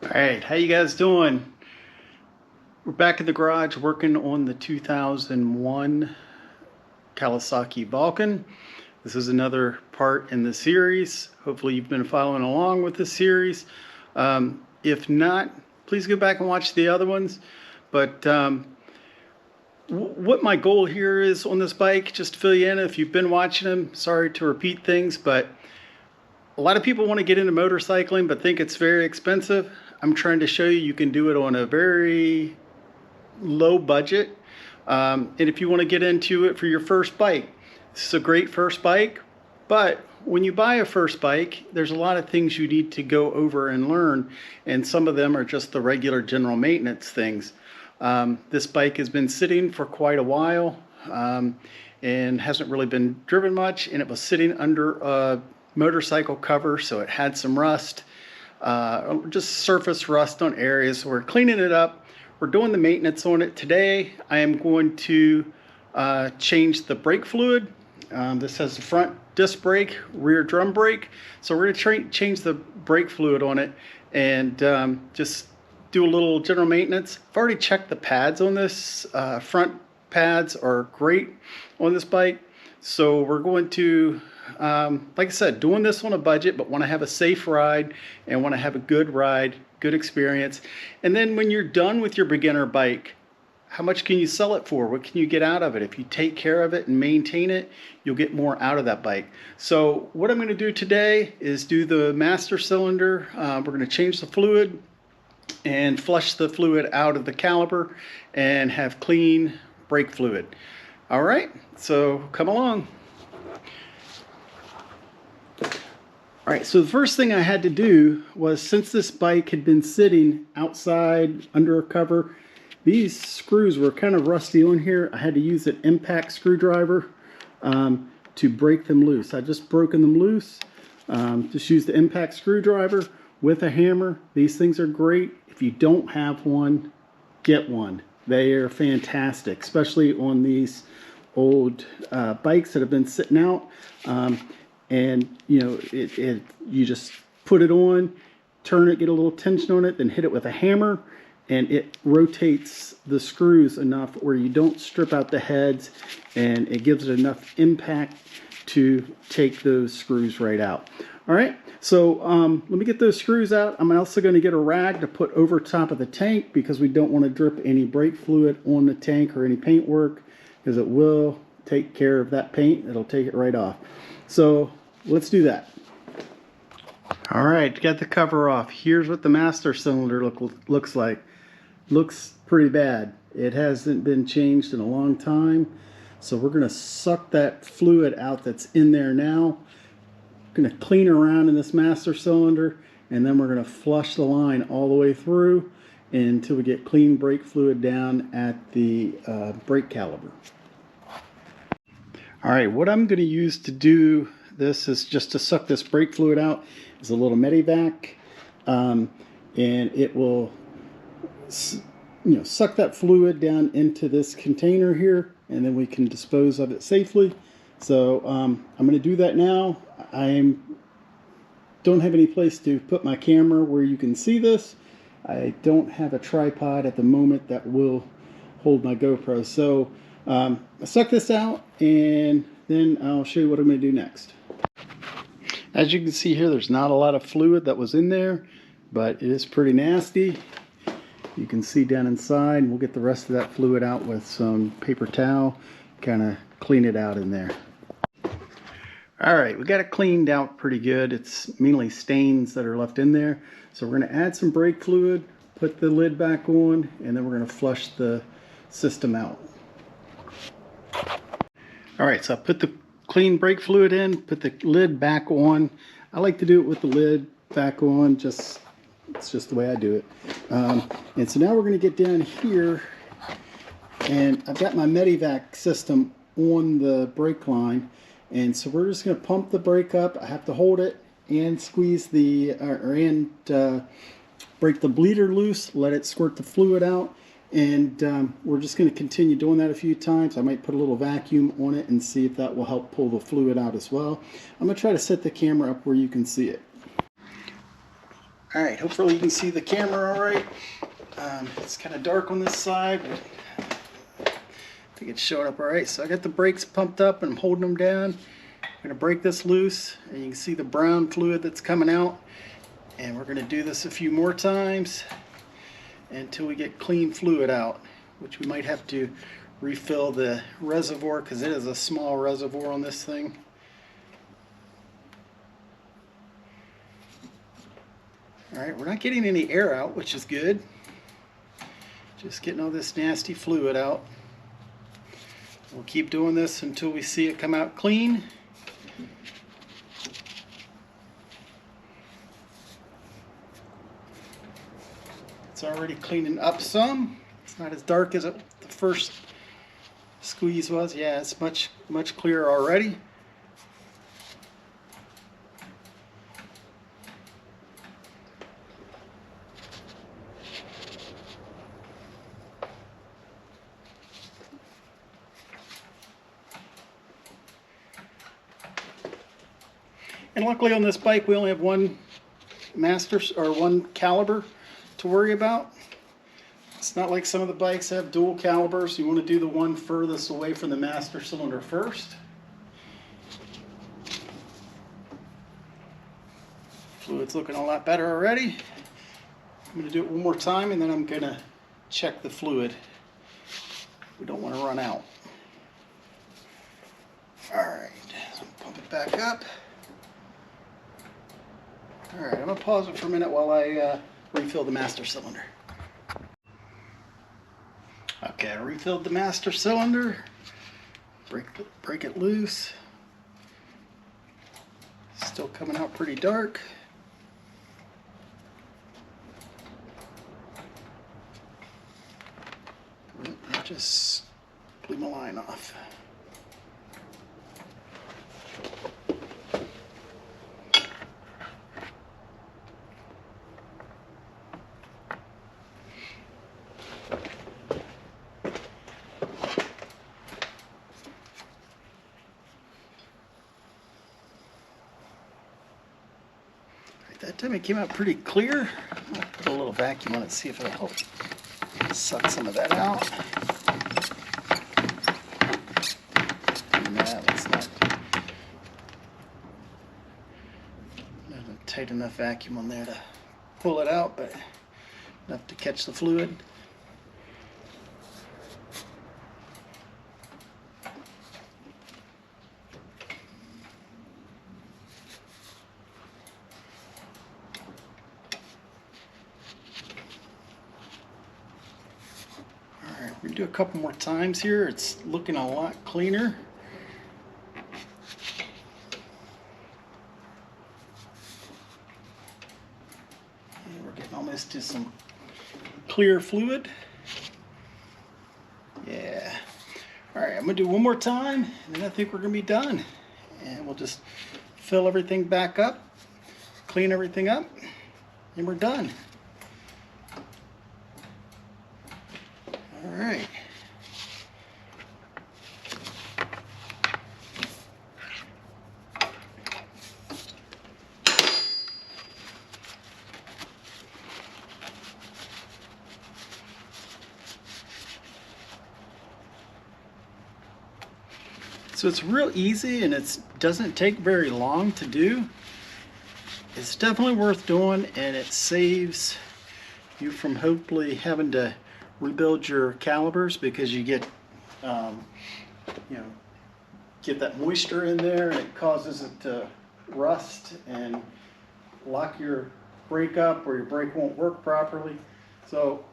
Alright, how you guys doing? We're back in the garage working on the 2001 Kawasaki Vulcan. This is another part in the series. Hopefully you've been following along with this series. If not, please go back and watch the other ones. But what my goal here is on this bike, just to fill you in, if you've been watching them, sorry to repeat things, but a lot of people want to get into motorcycling but think it's very expensive. I'm trying to show you you can do it on a very low budget. And if you want to get into it for your first bike, this is a great first bike. But when you buy a first bike, there's a lot of things you need to go over and learn. And some of them are just the regular general maintenance things. This bike has been sitting for quite a while and hasn't really been driven much. And it was sitting under a motorcycle cover, so it had some rust, just surface rust on areas. So we're cleaning it up. We're doing the maintenance on it. Today I am going to change the brake fluid. This has the front disc brake, rear drum brake, so we're going to change the brake fluid on it and just do a little general maintenance. I've already checked the pads on this. Front pads are great on this bike, so we're going to like I said, doing this on a budget, but want to have a safe ride and want to have a good ride, good experience. And then when you're done with your beginner bike, how much can you sell it for? What can you get out of it? If you take care of it and maintain it, you'll get more out of that bike. So what I'm going to do today is do the master cylinder. We're going to change the fluid and flush the fluid out of the caliper and have clean brake fluid. All right, so come along. Alright, so the first thing I had to do was, since this bike had been sitting outside under a cover, these screws were kind of rusty on here. I had to use an impact screwdriver to break them loose. I just broken them loose. Just use the impact screwdriver with a hammer. These things are great. If you don't have one, get one. They are fantastic, especially on these old bikes that have been sitting out. And you know, you just put it on, turn it, get a little tension on it, then hit it with a hammer, and it rotates the screws enough where you don't strip out the heads, and it gives it enough impact to take those screws right out. All right, so let me get those screws out. I'm also going to get a rag to put over top of the tank because we don't want to drip any brake fluid on the tank or any paint work, because it will take care of that paint. It'll take it right off. So let's do that. All right, got the cover off. Here's what the master cylinder looks like. Looks pretty bad. It hasn't been changed in a long time. So we're going to suck that fluid out that's in there now. Going to clean around in this master cylinder, and then we're going to flush the line all the way through until we get clean brake fluid down at the brake caliper. All right, what I'm going to use to do this is just to suck this brake fluid out is a little Medivac, and it will, suck that fluid down into this container here, and then we can dispose of it safely. So I'm going to do that now. I don't have any place to put my camera where you can see this. I don't have a tripod at the moment that will hold my GoPro. So I suck this out, and then I'll show you what I'm going to do next. As you can see here, there's not a lot of fluid that was in there, but it is pretty nasty. You can see down inside. We'll get the rest of that fluid out with some paper towel, kind of clean it out in there. All right, we got it cleaned out pretty good. It's mainly stains that are left in there. So we're going to add some brake fluid, put the lid back on, and then we're going to flush the system out. All right, so I put the clean brake fluid in, put the lid back on. I like to do it with the lid back on, it's just the way I do it. And so now we're going to get down here, and I've got my Medivac system on the brake line, and so we're just going to pump the brake up. I have to hold it and squeeze the, break the bleeder loose, let it squirt the fluid out. And we're just going to continue doing that a few times. I might put a little vacuum on it and see if that will help pull the fluid out as well. I'm going to try to set the camera up where you can see it. All right, hopefully you can see the camera all right. It's kind of dark on this side. I think it's showing up all right. So I got the brakes pumped up and I'm holding them down. I'm gonna break this loose and you can see the brown fluid that's coming out. And we're gonna do this a few more times until we get clean fluid out, which we might have to refill the reservoir because it is a small reservoir on this thing. Alright, we're not getting any air out, which is good. Just getting all this nasty fluid out. We'll keep doing this until we see it come out clean. It's already cleaning up some. It's not as dark as the first squeeze was. Yeah, it's much clearer already. And luckily on this bike we only have one one caliber to worry about. It's not like some of the bikes have dual calibers. You want to do the one furthest away from the master cylinder first. Fluid's looking a lot better already. I'm going to do it one more time and then I'm going to check the fluid. We don't want to run out. Alright, so pump it back up. Alright, I'm going to pause it for a minute while I refill the master cylinder. Okay, I refilled the master cylinder. Break it loose. Still coming out pretty dark. I just blew my line off. That time it came out pretty clear. I'll put a little vacuum on it, see if it'll help suck some of that out. Nah, that's not a tight enough vacuum on there to pull it out, but enough to catch the fluid. We're going to do a couple more times here. It's looking a lot cleaner. And we're getting almost to some clear fluid. Yeah. Alright, I'm going to do one more time and then I think we're going to be done. And we'll just fill everything back up, clean everything up, and we're done. All right. So it's real easy and it doesn't take very long to do. It's definitely worth doing and it saves you from hopefully having to rebuild your calipers because you get get that moisture in there and it causes it to rust and lock your brake up or your brake won't work properly. So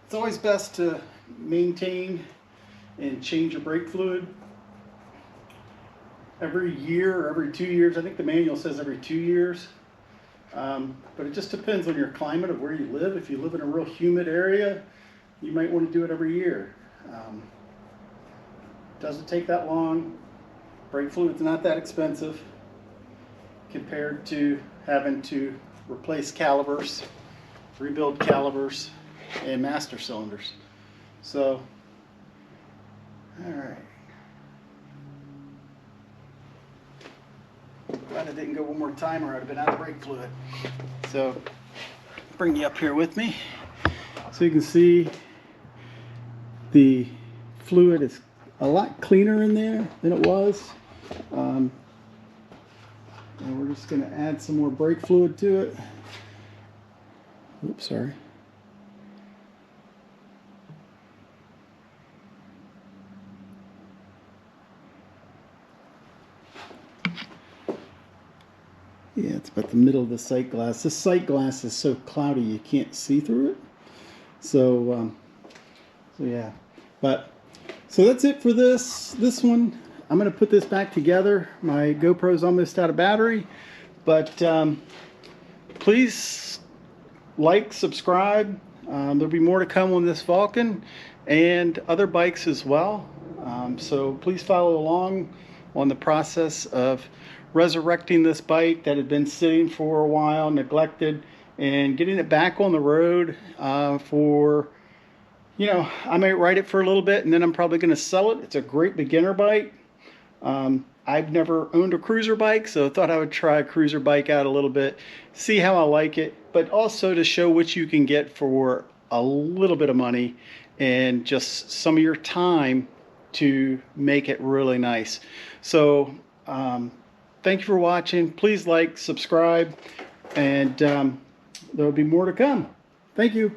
it's always best to maintain and change your brake fluid every year or every 2 years. I think the manual says every 2 years. But it just depends on your climate of where you live. If you live in a real humid area, you might want to do it every year. Doesn't take that long. Brake fluid's not that expensive compared to having to replace calipers, rebuild calipers, and master cylinders. So, all right. Glad I didn't go one more time or I'd have been out of brake fluid. So bring you up here with me so you can see the fluid is a lot cleaner in there than it was. And we're just going to add some more brake fluid to it. Oops, sorry. Yeah, it's about the middle of the sight glass. This sight glass is so cloudy you can't see through it. So yeah. So that's it for this one. I'm going to put this back together. My GoPro's almost out of battery. But please like, subscribe. There'll be more to come on this Vulcan and other bikes as well. So please follow along on the process of resurrecting this bike that had been sitting for a while, neglected, and getting it back on the road for, you know, I might ride it for a little bit and then I'm probably going to sell it. It's a great beginner bike. I've never owned a cruiser bike, so I thought I would try a cruiser bike out a little bit, see how I like it, but also to show what you can get for a little bit of money and just some of your time to make it really nice. So thank you for watching. Please like, subscribe, and there will be more to come. Thank you.